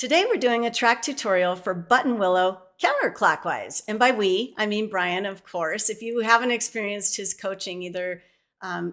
Today we're doing a track tutorial for Buttonwillow counterclockwise. And by we, I mean Brian, of course. If you haven't experienced his coaching either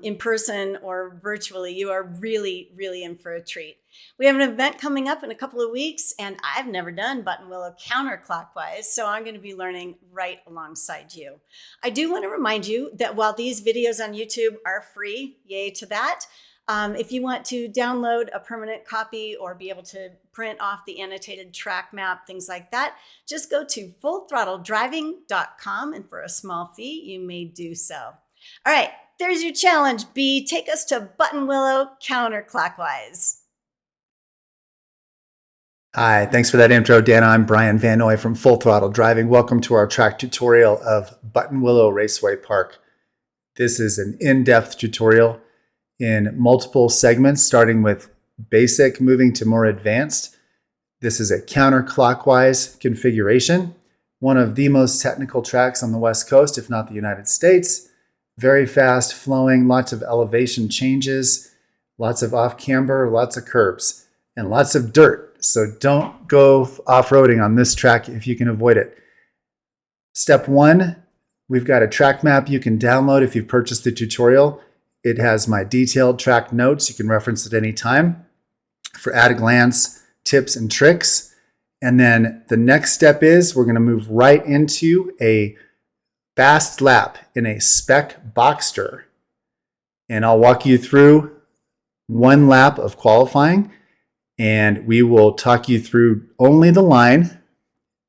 in person or virtually, you are really, really in for a treat. We have an event coming up in a couple of weeks, and I've never done Buttonwillow counterclockwise, so I'm going to be learning right alongside you. I do want to remind you that while these videos on YouTube are free, yay to that, if you want to download a permanent copy or be able to print off the annotated track map, things like that, just go to fullthrottledriving.com, and for a small fee, you may do so. All right, there's your challenge, B. Take us to Buttonwillow counterclockwise. Hi, thanks for that intro, Dana. I'm Brian Van Noy from Full Throttle Driving. Welcome to our track tutorial of Buttonwillow Raceway Park. This is an in-depth tutorial in multiple segments, starting with basic, moving to more advanced. This is a counterclockwise configuration, one of the most technical tracks on the West Coast, if not the United States. Very fast flowing, lots of elevation changes, lots of off-camber, lots of curbs, and lots of dirt. So don't go off-roading on this track if you can avoid it. Step one, we've got a track map you can download if you've purchased the tutorial. It has my detailed track notes. You can reference it any time for at-a-glance tips and tricks. And then the next step is we're going to move right into a fast lap in a spec Boxster. And I'll walk you through one lap of qualifying, and we will talk you through only the line.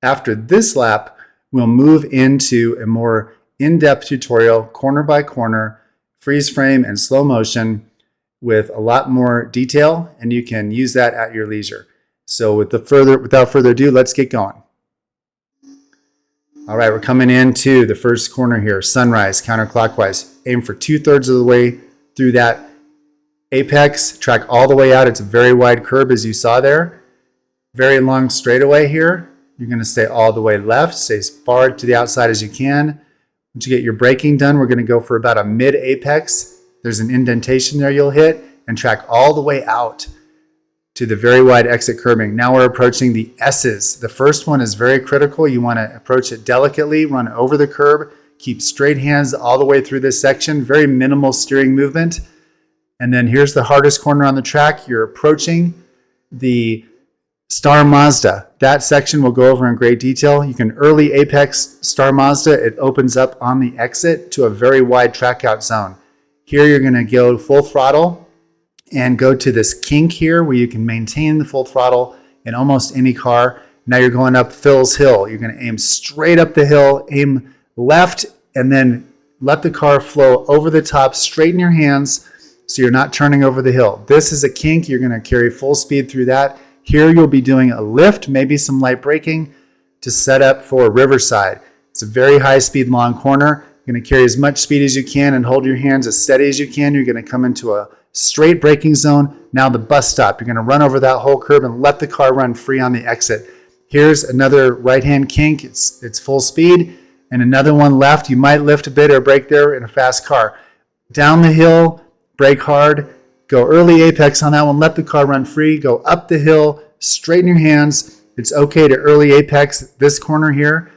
After this lap, we'll move into a more in-depth tutorial, corner by corner, freeze frame and slow motion with a lot more detail, and you can use that at your leisure. So without further ado, let's get going. All right, we're coming into the first corner here, Sunrise, counterclockwise. Aim for 2/3 of the way through that apex, track all the way out. It's a very wide curb, as you saw there. Very long straightaway here. You're going to stay all the way left, stay as far to the outside as you can. Once you get your braking done, we're going to go for about a mid-apex. There's an indentation there you'll hit, and track all the way out to the very wide exit curbing. Now we're approaching the S's. The first one is very critical. You want to approach it delicately, run over the curb, keep straight hands all the way through this section, very minimal steering movement. And then here's the hardest corner on the track. You're approaching the Star Mazda. That section we'll go over in great detail. You can early apex Star Mazda. It opens up on the exit to a very wide track out zone. Here you're going to go full throttle and go to this kink here where you can maintain the full throttle in almost any car. Now you're going up Phil's Hill. You're going to aim straight up the hill, aim left, and then let the car flow over the top. Straighten your hands so you're not turning over the hill. This is a kink. You're going to carry full speed through that. Here you'll be doing a lift, maybe some light braking to set up for Riverside. It's a very high speed long corner. You're going to carry as much speed as you can and hold your hands as steady as you can. You're going to come into a straight braking zone. Now the bus stop. You're going to run over that whole curb and let the car run free on the exit. Here's another right-hand kink. It's full speed. And another one left. You might lift a bit or brake there in a fast car. Down the hill, brake hard. Go early apex on that one. Let the car run free. Go up the hill. Straighten your hands. It's okay to early apex this corner here.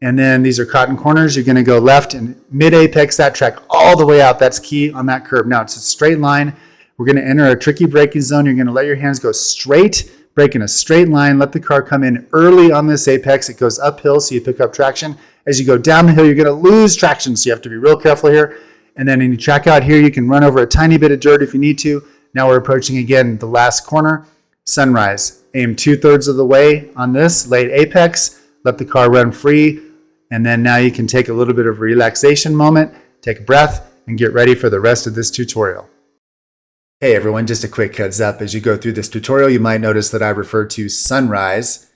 And then these are cotton corners. You're going to go left and mid-apex that track all the way out. That's key on that curb. Now it's a straight line. We're going to enter a tricky braking zone. You're going to let your hands go straight, brake in a straight line. Let the car come in early on this apex. It goes uphill, so you pick up traction. As you go down the hill, you're going to lose traction, so you have to be real careful here. And then when you track out here, you can run over a tiny bit of dirt if you need to. Now we're approaching again the last corner, Sunrise. Aim 2/3 of the way on this, late apex. Let the car run free. And then now you can take a little bit of a relaxation moment, take a breath, and get ready for the rest of this tutorial. Hey everyone, just a quick heads up. As you go through this tutorial, you might notice that I refer to Sunrise,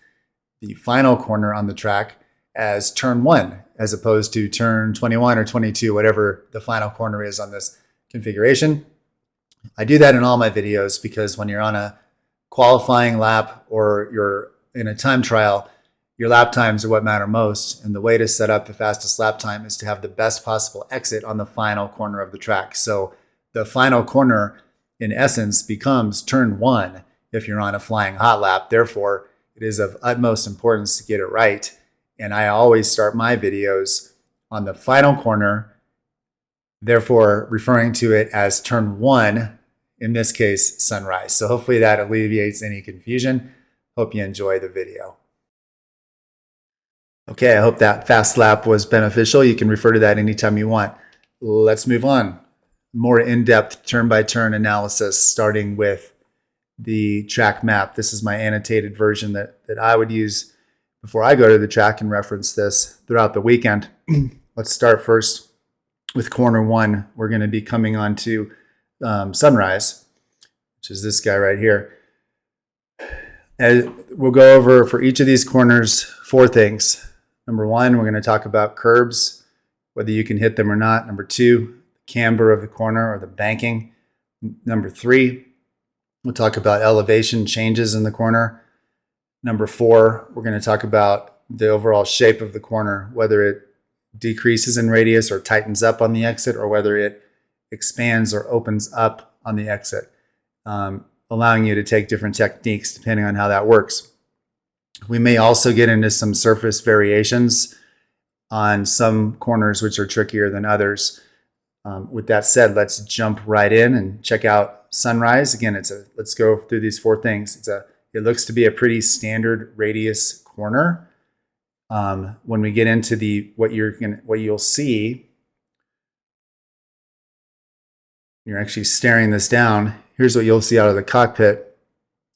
the final corner on the track, as turn 1, as opposed to turn 21 or 22, whatever the final corner is on this configuration. I do that in all my videos because when you're on a qualifying lap or you're in a time trial, your lap times are what matter most. And the way to set up the fastest lap time is to have the best possible exit on the final corner of the track. So the final corner, in essence, becomes turn 1 if you're on a flying hot lap. Therefore, It is of utmost importance to get it right. And I always start my videos on the final corner, therefore referring to it as turn 1, in this case, sunrise. So hopefully that alleviates any confusion. Hope you enjoy the video. Okay, I hope that fast lap was beneficial. You can refer to that anytime you want. Let's move on. More in-depth turn-by-turn analysis, starting with the track map. This is my annotated version that I would use before I go to the track and reference this throughout the weekend. Let's start first with corner 1. We're going to be coming on to sunrise, which is this guy right here. And we'll go over for each of these corners 4 things. Number 1, we're going to talk about curbs, whether you can hit them or not. Number 2, camber of the corner or the banking. Number 3, we'll talk about elevation changes in the corner. Number 4, we're going to talk about the overall shape of the corner, whether it decreases in radius or tightens up on the exit, or whether it expands or opens up on the exit, allowing you to take different techniques depending on how that works. We may also get into some surface variations on some corners which are trickier than others. With that said, let's jump right in and check out sunrise. Again, let's go through these 4 things. It looks to be a pretty standard radius corner. When we get into what you'll see, you're actually staring this down. Here's what you'll see out of the cockpit.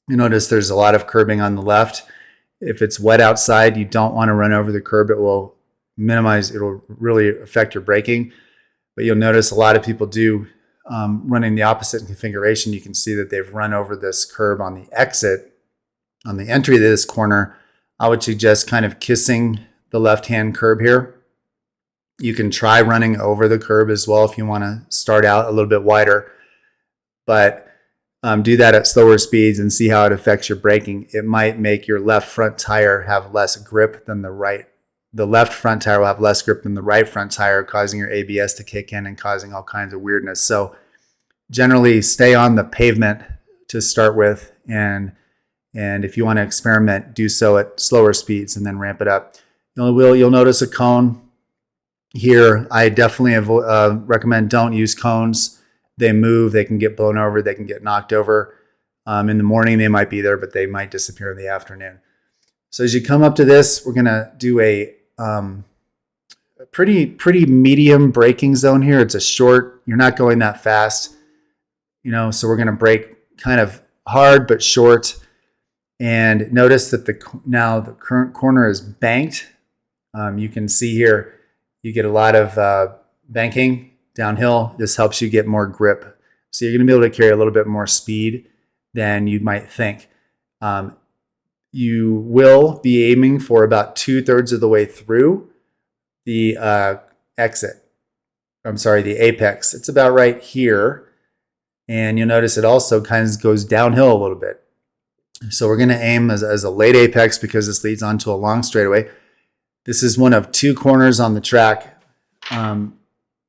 You notice there's a lot of curbing on the left. If it's wet outside, you don't want to run over the curb. It will really affect your braking. But you'll notice a lot of people do running the opposite configuration. You can see that they've run over this curb on the exit. On the entry to this corner, I would suggest kind of kissing the left-hand curb here. You can try running over the curb as well if you want to start out a little bit wider. But do that at slower speeds and see how it affects your braking. It might make your left front tire have less grip than the right. The left front tire will have less grip than the right front tire, causing your ABS to kick in and causing all kinds of weirdness. So generally stay on the pavement to start with, and if you want to experiment, do so at slower speeds and then ramp it up. You'll notice a cone here. I definitely recommend don't use cones. They move, they can get blown over, they can get knocked over. In the morning they might be there, but they might disappear in the afternoon. So as you come up to this, we're going to do a pretty medium braking zone here. It's a short, you're not going that fast, so we're going to brake kind of hard but short. And notice that now the current corner is banked. You can see here, you get a lot of banking downhill. This helps you get more grip. So you're going to be able to carry a little bit more speed than you might think. You will be aiming for about 2/3 of the way through the the apex. It's about right here. And you'll notice it also kind of goes downhill a little bit. So we're going to aim as a late apex because this leads onto a long straightaway. This is one of 2 corners on the track.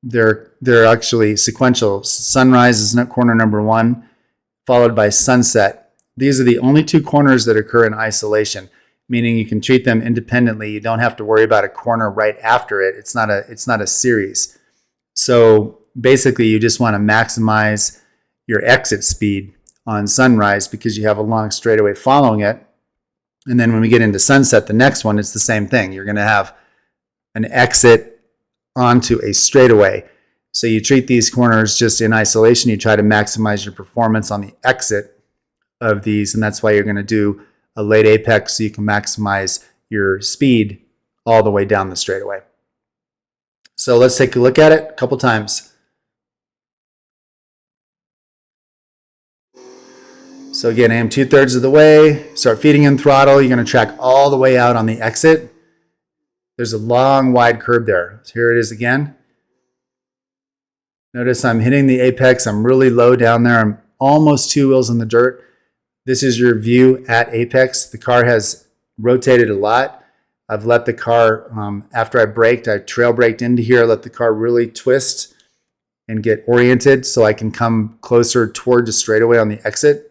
They're actually sequential. Sunrise is corner number 1, followed by sunset. These are the only 2 corners that occur in isolation, meaning you can treat them independently. You don't have to worry about a corner right after it. It's not a series. So basically, you just want to maximize your exit speed on sunrise because you have a long straightaway following it. And then when we get into sunset, the next one, it's the same thing. You're going to have an exit onto a straightaway. So you treat these corners just in isolation. You try to maximize your performance on the exit of these, and that's why you're going to do a late apex so you can maximize your speed all the way down the straightaway. So let's take a look at it a couple times. So again, aim 2/3 of the way, start feeding in throttle. You're going to track all the way out on the exit. There's a long, wide curb there. So here it is again. Notice I'm hitting the apex. I'm really low down there. I'm almost 2 wheels in the dirt. This is your view at apex. The car has rotated a lot. I've let the car, after I braked, I trail braked into here, let the car really twist and get oriented so I can come closer toward the straightaway on the exit.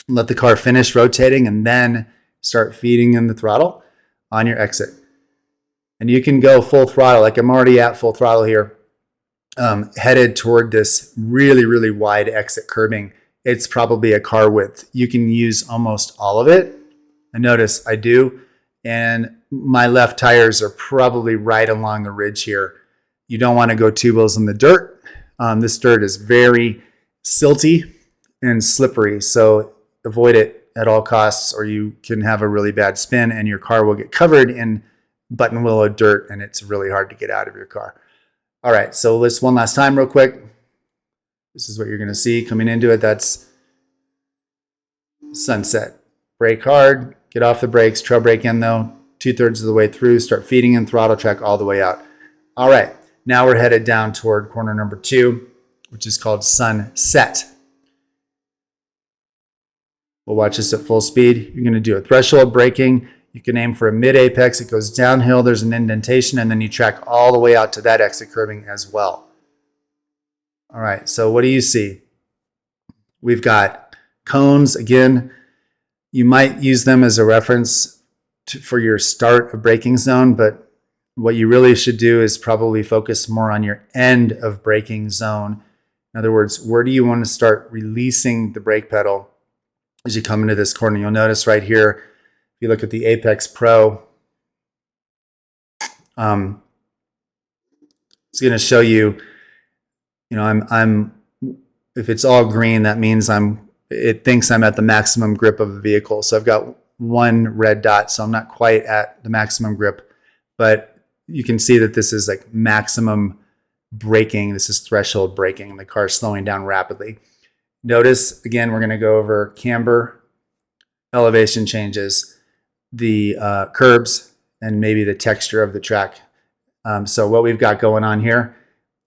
Let the car finish rotating and then start feeding in the throttle on your exit. And you can go full throttle, like I'm already at full throttle here, headed toward this really, really wide exit curbing. It's probably a car width. You can use almost all of it. And notice I do. And my left tires are probably right along the ridge here. You don't want to go two wheels in the dirt. This dirt is very silty and slippery, so avoid it at all costs, or you can have a really bad spin and your car will get covered in Buttonwillow dirt, and it's really hard to get out of your car. All right, so let's one last time real quick. This is what you're going to see coming into it. That's sunset. Brake hard, get off the brakes, trail brake in though, 2/3 of the way through, start feeding in throttle track all the way out. All right, now we're headed down toward corner number 2, which is called sunset. We'll watch this at full speed. You're going to do a threshold braking. You can aim for a mid apex. It goes downhill. There's an indentation, and then you track all the way out to that exit curbing as well. All right, so what do you see? We've got cones. Again, you might use them as a reference for your start of braking zone, but what you really should do is probably focus more on your end of braking zone. In other words, where do you want to start releasing the brake pedal as you come into this corner? You'll notice right here, if you look at the Apex Pro, it's going to show you, I'm if it's all green, that means it thinks I'm at the maximum grip of the vehicle. So I've got one red dot, so I'm not quite at the maximum grip, but you can see that this is like maximum braking. This is threshold braking. The car's slowing down rapidly. Notice, again, we're going to go over camber, elevation changes, the curbs, and maybe the texture of the track. So what we've got going on here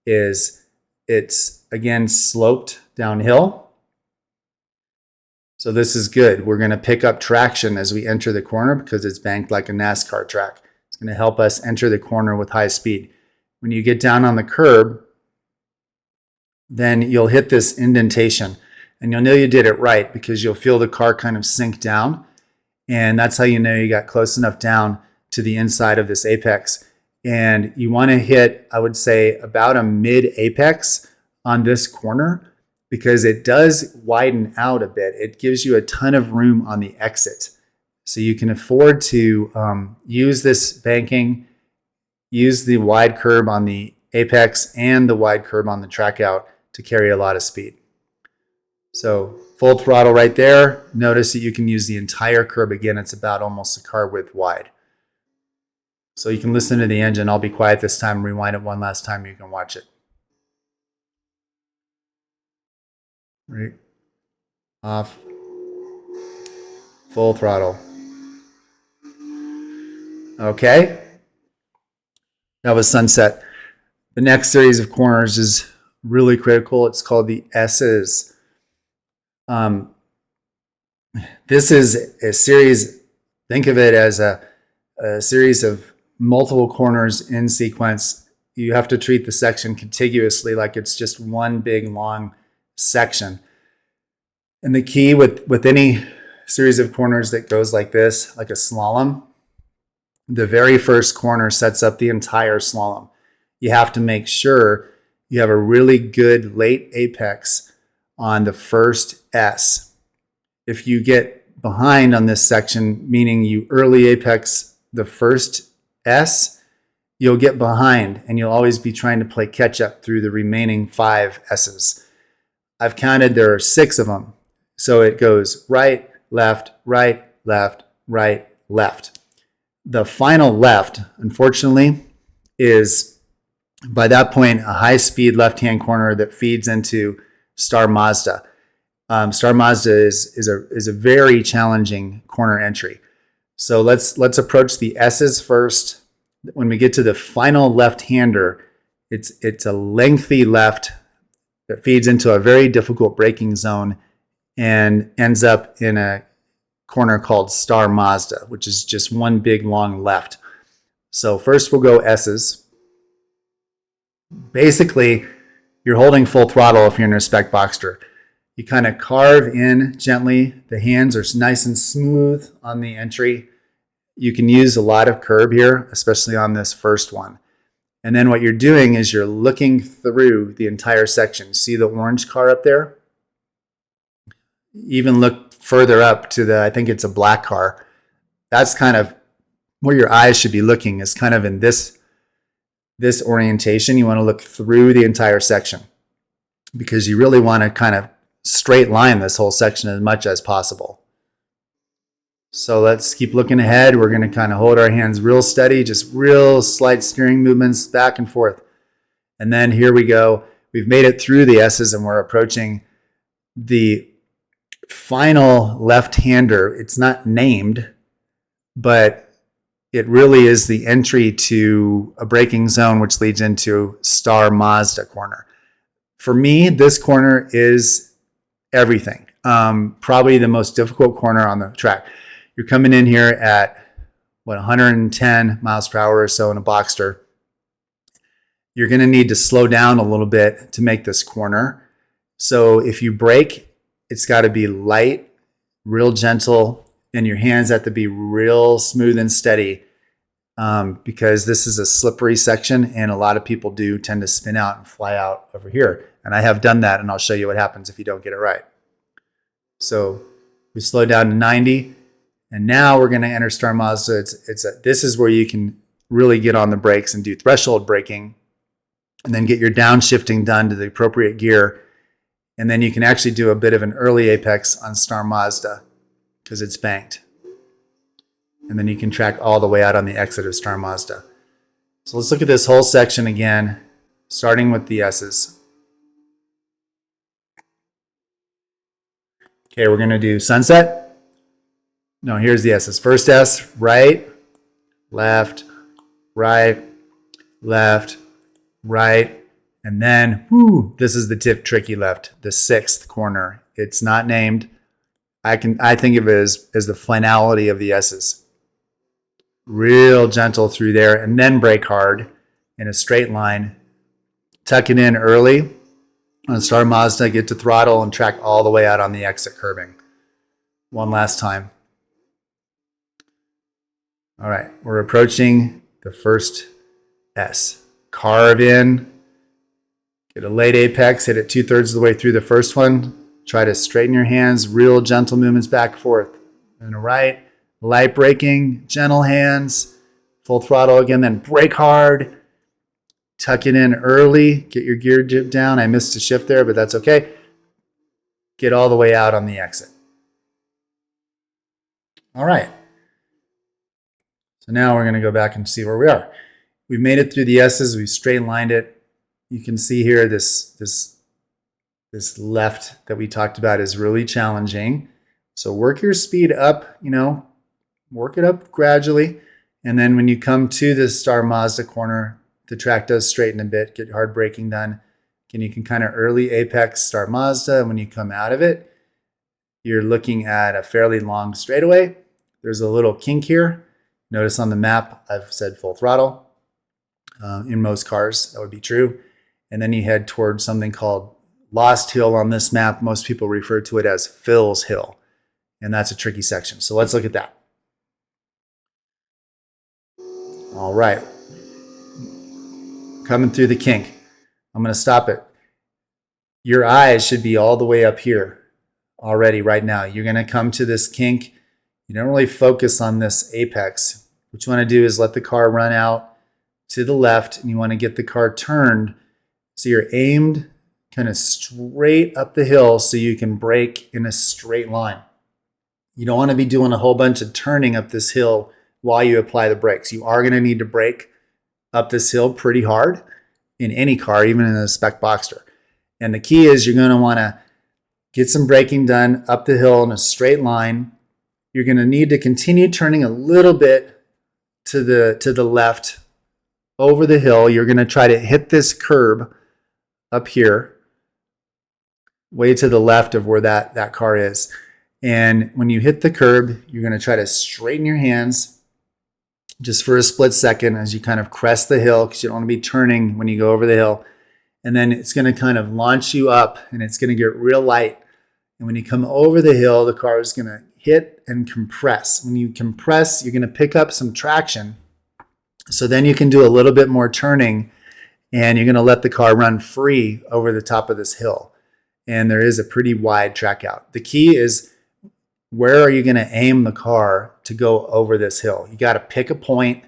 is it's, again, sloped downhill. So this is good. We're going to pick up traction as we enter the corner because it's banked like a NASCAR track. It's going to help us enter the corner with high speed. When you get down on the curb, then you'll hit this indentation. And you'll know you did it right because you'll feel the car kind of sink down. And that's how you know you got close enough down to the inside of this apex. And you want to hit, I would say, about a mid apex on this corner because it does widen out a bit. It gives you a ton of room on the exit. So you can afford to use this banking, use the wide curb on the apex and the wide curb on the track out to carry a lot of speed. So full throttle right there. Notice that you can use the entire curb. Again, it's about almost a car width wide. So you can listen to the engine. I'll be quiet this time. Rewind it one last time. You can watch it. Right. Off. Full throttle. Okay. That was sunset. The next series of corners is really critical. It's called the S's. This is a series, think of it as a series of multiple corners in sequence. You have to treat the section contiguously like it's just one big long section. And the key with any series of corners that goes like this, like a slalom, the very first corner sets up the entire slalom. You have to make sure you have a really good late apex on the first S. If you get behind on this section, meaning you early apex the first S, you'll get behind and you'll always be trying to play catch up through the remaining 5 S's. I've counted there are 6 of them. So it goes right, left, right, left, right, left. The final left, unfortunately, is by that point a high-speed left-hand corner that feeds into Star Mazda. Star Mazda is a very challenging corner entry. So let's approach the S's first. When we get to the final left-hander, it's a lengthy left that feeds into a very difficult braking zone and ends up in a corner called Star Mazda, which is just one big long left. So first we'll go S's. Basically, you're holding full throttle if you're in a spec Boxster. You kind of carve in gently. The hands are nice and smooth on the entry. You can use a lot of curb here, especially on this first one. And then what you're doing is you're looking through the entire section. See the orange car up there? Even look further up to I think it's a black car. That's kind of where your eyes should be looking, is kind of in this orientation. You want to look through the entire section because you really want to kind of straight line this whole section as much as possible. So let's keep looking ahead. We're going to kind of hold our hands real steady, just real slight steering movements back and forth. And then here we go. We've made it through the S's and we're approaching the final left-hander. It's not named, but it really is the entry to a braking zone, which leads into Star Mazda corner. For me, this corner is everything. Probably the most difficult corner on the track. You're coming in here at 110 miles per hour or so in a Boxster. You're going to need to slow down a little bit to make this corner. So if you brake, it's got to be light, real gentle, and your hands have to be real smooth and steady, because this is a slippery section and a lot of people do tend to spin out and fly out over here. And I have done that, and I'll show you what happens if you don't get it right. So we slow down to 90, and now we're going to enter Star Mazda. This is where you can really get on the brakes and do threshold braking, and then get your downshifting done to the appropriate gear. And then you can actually do a bit of an early apex on Star Mazda because it's banked. And then you can track all the way out on the exit of Star Mazda. So let's look at this whole section again, starting with the S's. Okay, we're going to do sunset. No, here's the S's. First S, right, left, right, left, right. And then, this is the tricky left, the sixth corner. It's not named. I think of it as the finality of the S's. Real gentle through there, and then brake hard in a straight line. Tuck it in early on Star Mazda, get to throttle, and track all the way out on the exit curbing. One last time. All right, we're approaching the first S. Carve in. Get a late apex, hit it 2/3 of the way through the first one. Try to straighten your hands, real gentle movements back and forth. And right, light braking, gentle hands, full throttle again, then brake hard. Tuck it in early, get your gear dip down. I missed a shift there, but that's okay. Get all the way out on the exit. All right. So now we're going to go back and see where we are. We've made it through the S's, we've straight lined it. You can see here this left that we talked about is really challenging. So work your speed up, work it up gradually. And then when you come to this Star Mazda corner, the track does straighten a bit, get hard braking done. And you can kind of early apex Star Mazda. And when you come out of it, you're looking at a fairly long straightaway. There's a little kink here. Notice on the map, I've said full throttle. In most cars, that would be true. And then you head towards something called Lost Hill on this map. Most people refer to it as Phil's Hill. And that's a tricky section. So let's look at that. All right. Coming through the kink. I'm going to stop it. Your eyes should be all the way up here already right now. You're going to come to this kink. You don't really focus on this apex. What you want to do is let the car run out to the left, and you want to get the car turned so you're aimed kind of straight up the hill so you can brake in a straight line. You don't want to be doing a whole bunch of turning up this hill while you apply the brakes. You are going to need to brake up this hill pretty hard in any car, even in a spec Boxster. And the key is you're going to want to get some braking done up the hill in a straight line. You're going to need to continue turning a little bit to the left over the hill. You're going to try to hit this curb up here, way to the left of where that car is. And when you hit the curb, you're going to try to straighten your hands just for a split second as you kind of crest the hill, because you don't want to be turning when you go over the hill. And then it's going to kind of launch you up, and it's going to get real light And when you come over the hill, the car is going to hit and compress. When you compress, you're going to pick up some traction. So then you can do a little bit more turning, and you're going to let the car run free over the top of this hill. And there is a pretty wide track out. The key is, where are you going to aim the car to go over this hill? You got to pick a point,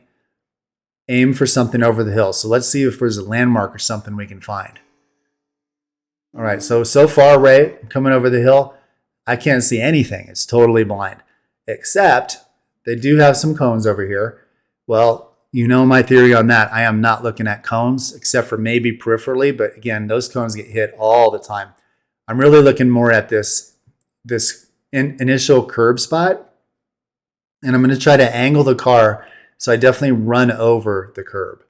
aim for something over the hill. So let's see if there's a landmark or something we can find. All right, so far, right, coming over the hill, I can't see anything. It's totally blind, except they do have some cones over here. Well, you know my theory on that. I am not looking at cones, except for maybe peripherally, but again, those cones get hit all the time. I'm really looking more at this initial curb spot, and I'm going to try to angle the car so I definitely run over the curb.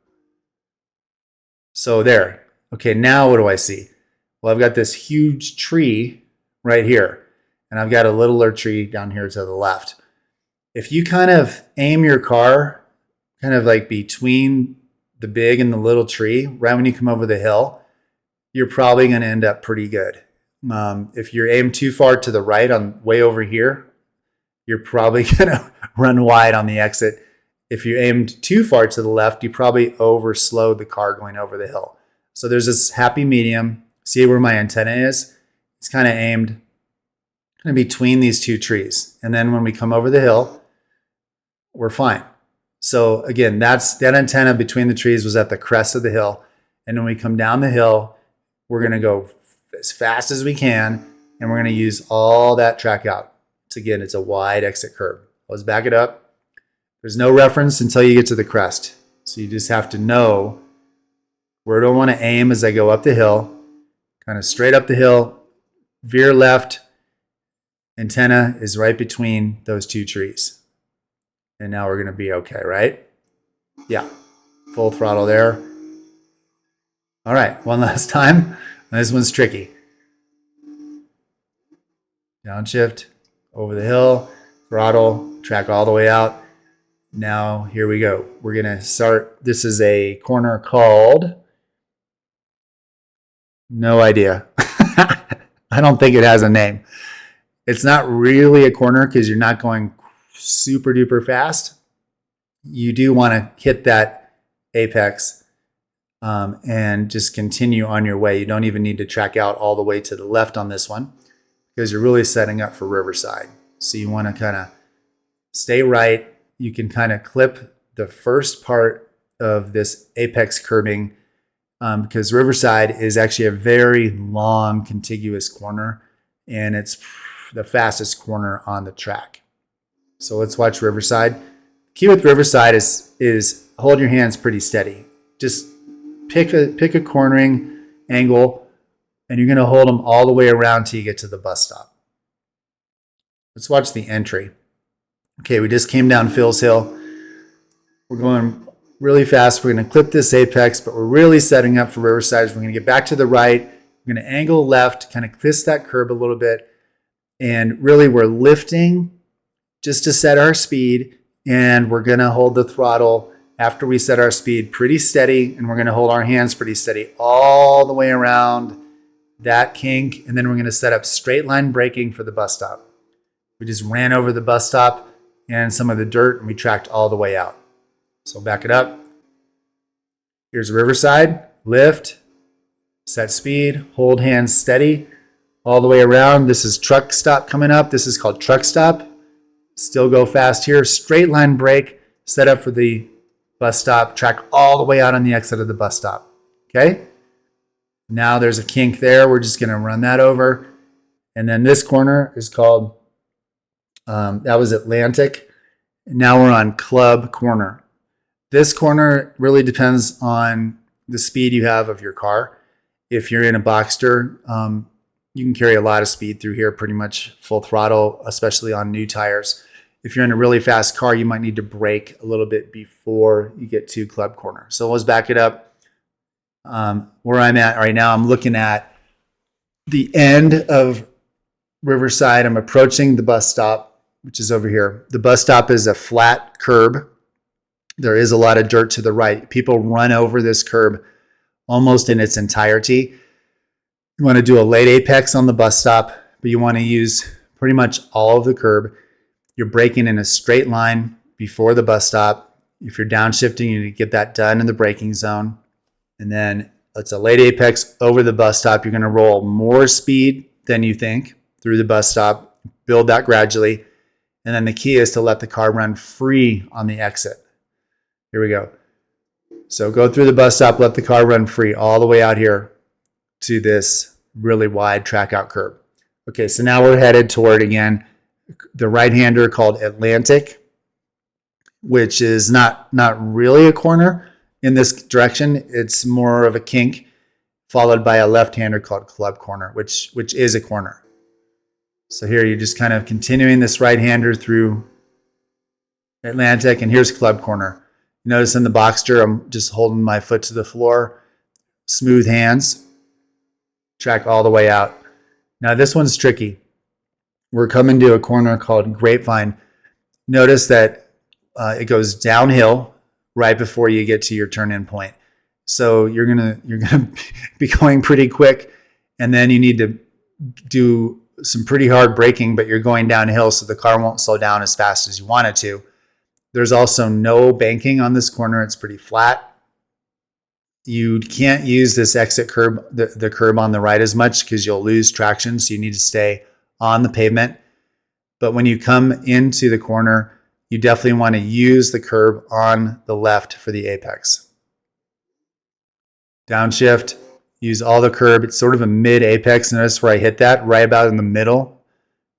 So there. Okay, now what do I see? Well, I've got this huge tree right here, and I've got a littler tree down here to the left. If you kind of aim your car kind of like between the big and the little tree, right when you come over the hill, you're probably going to end up pretty good. If you're aimed too far to the right, on way over here, you're probably going to run wide on the exit. If you aimed too far to the left, you probably overslowed the car going over the hill. So there's this happy medium. See where my antenna is? It's kind of aimed kind of between these two trees. And then when we come over the hill, we're fine. So again, that antenna between the trees was at the crest of the hill. And when we come down the hill, we're going to go as fast as we can, and we're going to use all that track out. So again, it's a wide exit curb. Let's back it up. There's no reference until you get to the crest. So you just have to know where do I want to aim as I go up the hill. Kind of straight up the hill, veer left, antenna is right between those two trees. And now we're going to be okay, right? Yeah, full throttle there. All right, one last time. This one's tricky. Downshift, over the hill, throttle, track all the way out. Now, here we go. We're going to start. This is a corner called... No idea. I don't think it has a name. It's not really a corner because you're not going super duper fast. You do want to hit that apex and just continue on your way. You don't even need to track out all the way to the left on this one because you're really setting up for Riverside. So you want to kind of stay right. You can kind of clip the first part of this apex curbing because Riverside is actually a very long contiguous corner, and it's the fastest corner on the track. So let's watch Riverside. Key with Riverside is hold your hands pretty steady. Just pick a cornering angle, and you're going to hold them all the way around till you get to the bus stop. Let's watch the entry. Okay, we just came down Phil's Hill. We're going really fast. We're going to clip this apex, but we're really setting up for Riverside. We're going to get back to the right. We're going to angle left, kind of kiss that curb a little bit. And really we're lifting just to set our speed. And we're going to hold the throttle after we set our speed pretty steady. And we're going to hold our hands pretty steady all the way around that kink. And then we're going to set up straight line braking for the bus stop. We just ran over the bus stop and some of the dirt, and we tracked all the way out. So back it up. Here's Riverside, lift, set speed, hold hands steady all the way around. This is truck stop coming up. This is called truck stop. Still go fast here. Straight line brake, set up for the bus stop, track all the way out on the exit of the bus stop. Okay? Now there's a kink there. We're just going to run that over. And then this corner is called, that was Atlantic. Now we're on Club Corner. This corner really depends on the speed you have of your car. If you're in a Boxster, you can carry a lot of speed through here, pretty much full throttle, especially on new tires. If you're in a really fast car, you might need to brake a little bit before you get to Club Corner. So let's back it up. Where I'm at right now, I'm looking at the end of Riverside. I'm approaching the bus stop, which is over here. The bus stop is a flat curb. There is a lot of dirt to the right. People run over this curb almost in its entirety. You want to do a late apex on the bus stop, but you want to use pretty much all of the curb. You're braking in a straight line before the bus stop. If you're downshifting, you need to get that done in the braking zone. And then it's a late apex over the bus stop. You're going to roll more speed than you think through the bus stop, build that gradually. And then the key is to let the car run free on the exit. Here we go. So go through the bus stop, let the car run free all the way out here to this really wide track out curb. Okay, so now we're headed toward, again, the right-hander called Atlantic, which is not really a corner in this direction. It's more of a kink, followed by a left-hander called Club Corner, which is a corner. So here you're just kind of continuing this right-hander through Atlantic, and here's Club Corner. Notice in the Boxster, I'm just holding my foot to the floor, smooth hands, track all the way out. Now this one's tricky. We're coming to a corner called Grapevine. Notice that it goes downhill right before you get to your turn-in point. So you're gonna be going pretty quick, and then you need to do some pretty hard braking, but you're going downhill, so the car won't slow down as fast as you want it to. There's also no banking on this corner. It's pretty flat. You can't use this exit curb, the curb on the right as much, because you'll lose traction, so you need to stay on the pavement. But when you come into the corner, you definitely want to use the curb on the left for the apex. Downshift, use all the curb. It's sort of a mid-apex. Notice where I hit that, right about in the middle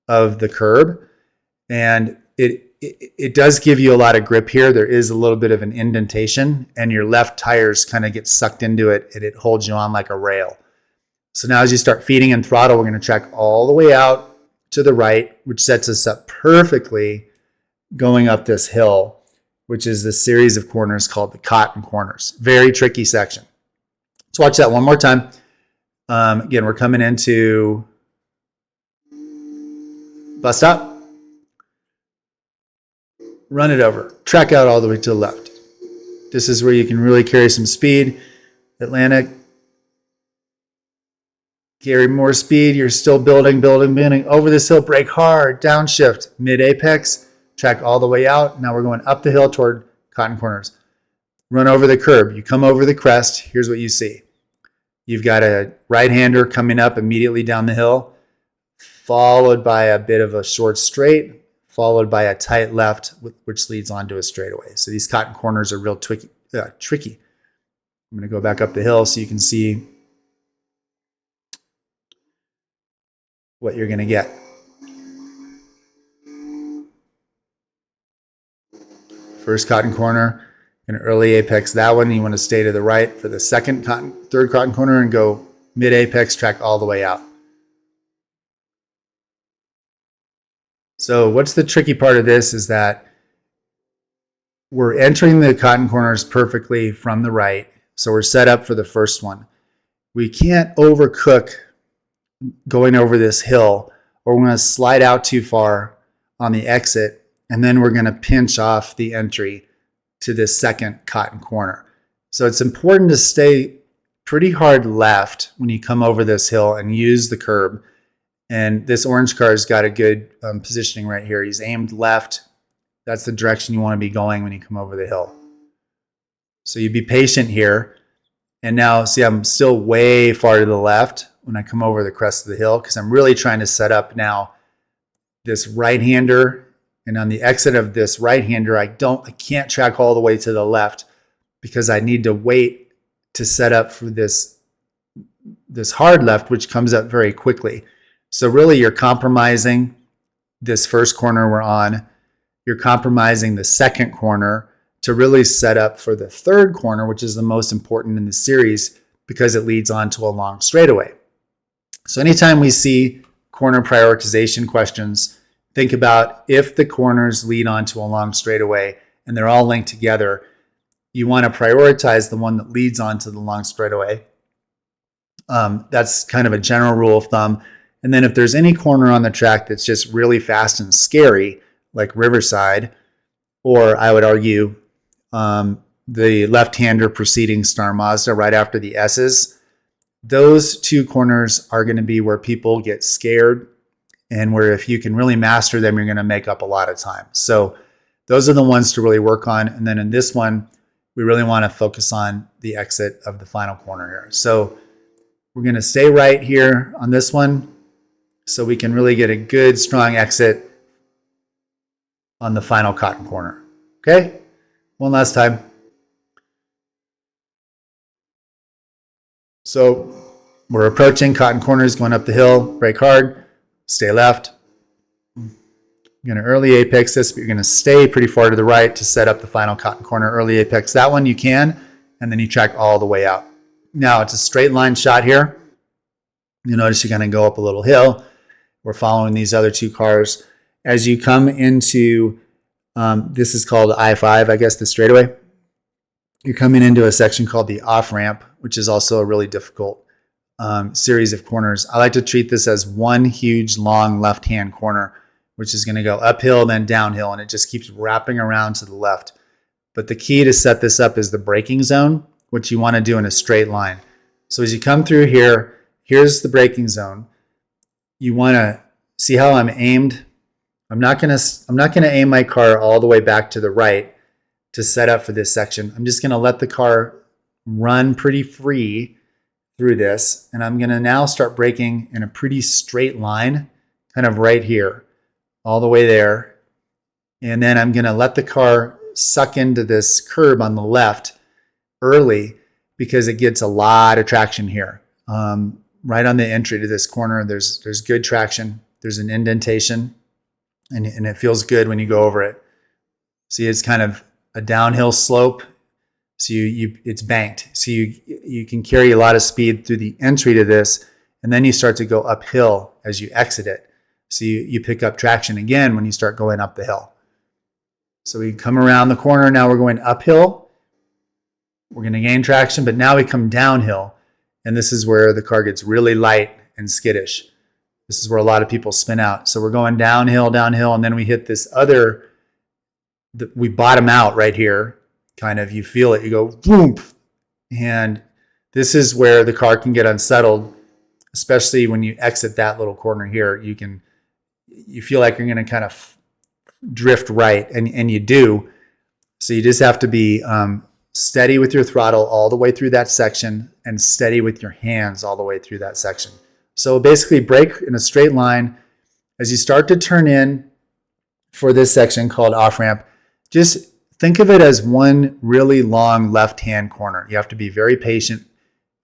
of the curb. And it does give you a lot of grip here. There is a little bit of an indentation, and your left tires kind of get sucked into it, and it holds you on like a rail. So now as you start feeding and throttle, we're going to track all the way out to the right, which sets us up perfectly going up this hill, which is the series of corners called the Cotton Corners. Very tricky section. Let's watch that one more time. Again, we're coming into bus stop. Run it over. Track out all the way to the left. This is where you can really carry some speed. Atlantic. Carry more speed. You're still building over this hill. Brake hard. Downshift. Mid-apex. Track all the way out. Now we're going up the hill toward Cotton Corners. Run over the curb. You come over the crest. Here's what you see. You've got a right-hander coming up immediately down the hill, followed by a bit of a short straight, followed by a tight left, which leads onto a straightaway. So these Cotton Corners are real tricky. I'm going to go back up the hill so you can see what you're going to get. First Cotton Corner, an early apex that one. You want to stay to the right for the third Cotton Corner and go mid-apex, track all the way out. So what's the tricky part of this is that we're entering the Cotton Corners perfectly from the right. So we're set up for the first one. We can't overcook going over this hill, or we're going to slide out too far on the exit, and then we're going to pinch off the entry to this second Cotton Corner. So it's important to stay pretty hard left when you come over this hill and use the curb. And this orange car's got a good positioning right here. He's aimed left. That's the direction you want to be going when you come over the hill. So you be patient here. And now, see, I'm still way far to the left when I come over the crest of the hill, because I'm really trying to set up now this right-hander. And on the exit of this right-hander, I can't track all the way to the left, because I need to wait to set up for this hard left, which comes up very quickly. So really, you're compromising this first corner we're on. You're compromising the second corner to really set up for the third corner, which is the most important in the series because it leads on to a long straightaway. So anytime we see corner prioritization questions, think about if the corners lead on to a long straightaway and they're all linked together, you want to prioritize the one that leads on to the long straightaway. That's kind of a general rule of thumb. And then if there's any corner on the track that's just really fast and scary, like Riverside, or I would argue the left-hander preceding Star Mazda right after the S's, those two corners are going to be where people get scared and where if you can really master them, you're going to make up a lot of time. So those are the ones to really work on. And then in this one, we really want to focus on the exit of the final corner here. So we're going to stay right here on this one so we can really get a good, strong exit on the final cotton corner. Okay? One last time. So we're approaching cotton corners, going up the hill, brake hard, stay left. You're going to early apex this, but you're going to stay pretty far to the right to set up the final cotton corner. Early apex that one you can, and then you track all the way out. Now it's a straight line shot here. You'll notice you're going to go up a little hill. We're following these other two cars. As you come into, this is called I-5, I guess, the straightaway. You're coming into a section called the off-ramp, which is also a really difficult series of corners. I like to treat this as one huge, long left-hand corner, which is going to go uphill, then downhill, and it just keeps wrapping around to the left. But the key to set this up is the braking zone, which you want to do in a straight line. So as you come through here, here's the braking zone. You want to see how I'm aimed. I'm not going to aim my car all the way back to the right to set up for this section. I'm just going to let the car run pretty free through this. And I'm going to now start braking in a pretty straight line, kind of right here, all the way there. And then I'm going to let the car suck into this curb on the left early because it gets a lot of traction here. Right on the entry to this corner, there's good traction. There's an indentation, and it feels good when you go over it. See, it's kind of a downhill slope, so it's banked. So you can carry a lot of speed through the entry to this, and then you start to go uphill as you exit it. So you pick up traction again when you start going up the hill. So we come around the corner, now we're going uphill. We're going to gain traction, but now we come downhill. And this is where the car gets really light and skittish. This is where a lot of people spin out. So we're going downhill, and then we hit this other, we bottom out right here. Kind of, you feel it, you go, boom. And this is where the car can get unsettled, especially when you exit that little corner here. You feel like you're going to kind of drift right, and you do. So you just have to be steady with your throttle all the way through that section and steady with your hands all the way through that section. So basically brake in a straight line. As you start to turn in for this section called off-ramp, just think of it as one really long left-hand corner. You have to be very patient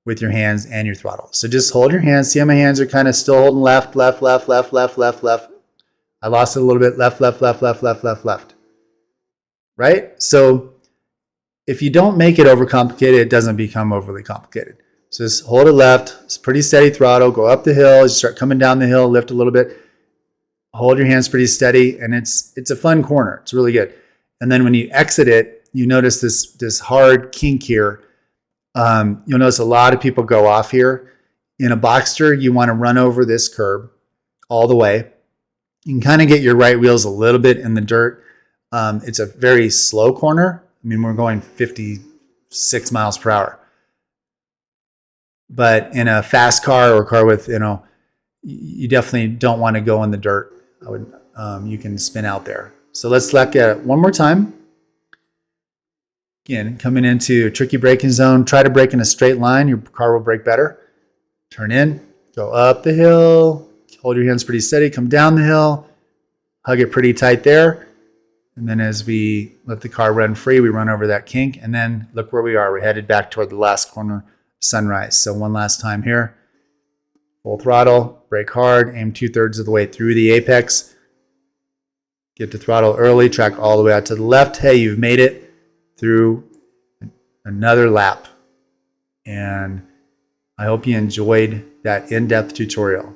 with your hands and your throttle. So just hold your hands. See how my hands are kind of still holding left, left, left, left, left, left, left. I lost it a little bit. Left, left, left, left, left, left, left. Right? So if you don't make it overcomplicated, it doesn't become overly complicated. So just hold it left. It's pretty steady throttle. Go up the hill. As you start coming down the hill, lift a little bit. Hold your hands pretty steady, and it's a fun corner. It's really good. And then when you exit it, you notice this hard kink here. You'll notice a lot of people go off here. In a Boxster, you want to run over this curb all the way. You can kind of get your right wheels a little bit in the dirt. It's a very slow corner. I mean, we're going 56 miles per hour. But in a fast car or a car with, you definitely don't want to go in the dirt. You can spin out there. So let's look at it one more time. Again, coming into a tricky braking zone, try to brake in a straight line. Your car will brake better. Turn in, go up the hill, hold your hands pretty steady, come down the hill, hug it pretty tight there. And then as we let the car run free, we run over that kink. And then look where we are. We're headed back toward the last corner, Sunrise. So one last time here. Full throttle, brake hard, aim 2/3 of the way through the apex. Get to throttle early, track all the way out to the left. Hey, you've made it through another lap. And I hope you enjoyed that in-depth tutorial.